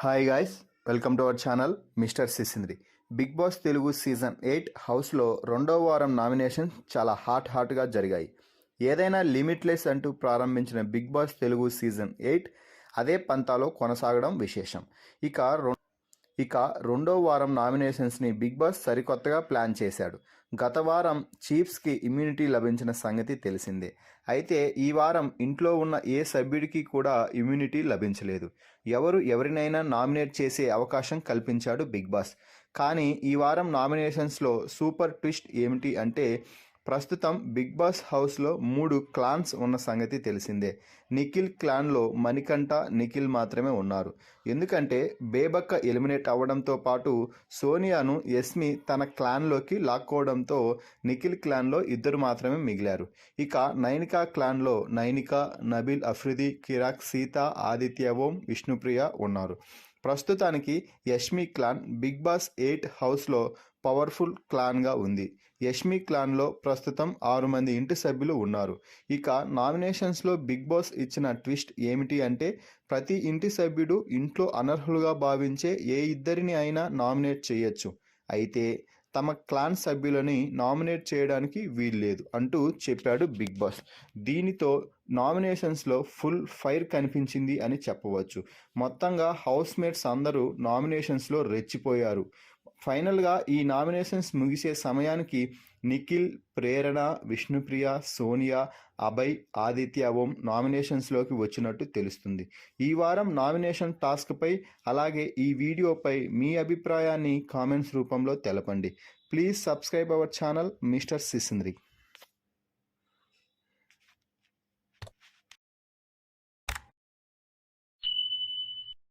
Hi guys, welcome to our channel mister Sisindri. Big boss Telugu season 8 హౌస్లో రెండో వారం nominations చాలా హాట్గా జరిగాయి. ఏదైనా లిమిట్లెస్ అంటూ ప్రారంభించిన బిగ్ బాస్ తెలుగు సీజన్ 8 అదే పంతాలో కొనసాగడం విశేషం. ఇక రెండో వారం నామినేషన్స్ని బిగ్ బాస్ సరికొత్తగా ప్లాన్ చేశాడు. గత వారం చీఫ్స్కి ఇమ్యూనిటీ లభించిన సంగతి తెలిసిందే. అయితే ఈ వారం ఇంట్లో ఉన్న ఏ సభ్యుడికి కూడా ఇమ్యూనిటీ లభించలేదు. ఎవరినైనా నామినేట్ చేసే అవకాశం కల్పించాడు బిగ్ బాస్. కానీ ఈ వారం నామినేషన్స్లో సూపర్ ట్విస్ట్ ఏమిటి అంటే, ప్రస్తుతం బిగ్ బాస్ హౌస్లో 3 క్లాన్స్ ఉన్న సంగతి తెలిసిందే. నిఖిల్ క్లాన్లో మణికంఠ, నిఖిల్ మాత్రమే ఉన్నారు. ఎందుకంటే బేబక్క ఎలిమినేట్ అవ్వడంతో పాటు సోనియాను యస్మి తన క్లాన్లోకి లాక్కోవడంతో నిఖిల్ క్లాన్లో 2 మాత్రమే మిగిలారు. ఇక నైనికా క్లాన్లో నైనిక, నబీల్ అఫ్రిది, కిరాక్, సీత, ఆదిత్య ఓం, విష్ణుప్రియ ఉన్నారు. ప్రస్తుతానికి యష్మి క్లాన్ బిగ్ బాస్ 8 హౌస్లో పవర్ఫుల్ క్లాన్గా ఉంది. యష్మి క్లాన్లో ప్రస్తుతం 6 మంది ఇంటి సభ్యులు ఉన్నారు. ఇక నామినేషన్స్లో బిగ్ బాస్ ఇచ్చిన ట్విస్ట్ ఏమిటి అంటే, ప్రతి ఇంటి సభ్యుడు ఇంట్లో అనర్హులుగా భావించే ఏ ఇద్దరిని అయినా నామినేట్ చేయొచ్చు. అయితే తమ క్లాన్ సభ్యులని నామినేట్ చేయడానికి వీల్లేదు అంటూ చెప్పాడు బిగ్ బాస్. దీనితో నామినేషన్స్లో ఫుల్ ఫైర్ కనిపించింది అని చెప్పవచ్చు. మొత్తంగా హౌస్ మేట్స్ అందరూ నామినేషన్స్లో రెచ్చిపోయారు. ఫైనల్గా ఈ నామినేషన్స్ ముగిసే సమయానికి నిఖిల్, ప్రేరణ, విష్ణుప్రియ, సోనియా, అభయ్, ఆదిత్య ఓం నామినేషన్స్లోకి వచ్చినట్టు తెలుస్తుంది. ఈ వారం నామినేషన్ టాస్క్పై అలాగే ఈ వీడియోపై మీ అభిప్రాయాన్ని కామెంట్స్ రూపంలో తెలపండి. Please subscribe our channel mister సిసింద్రి.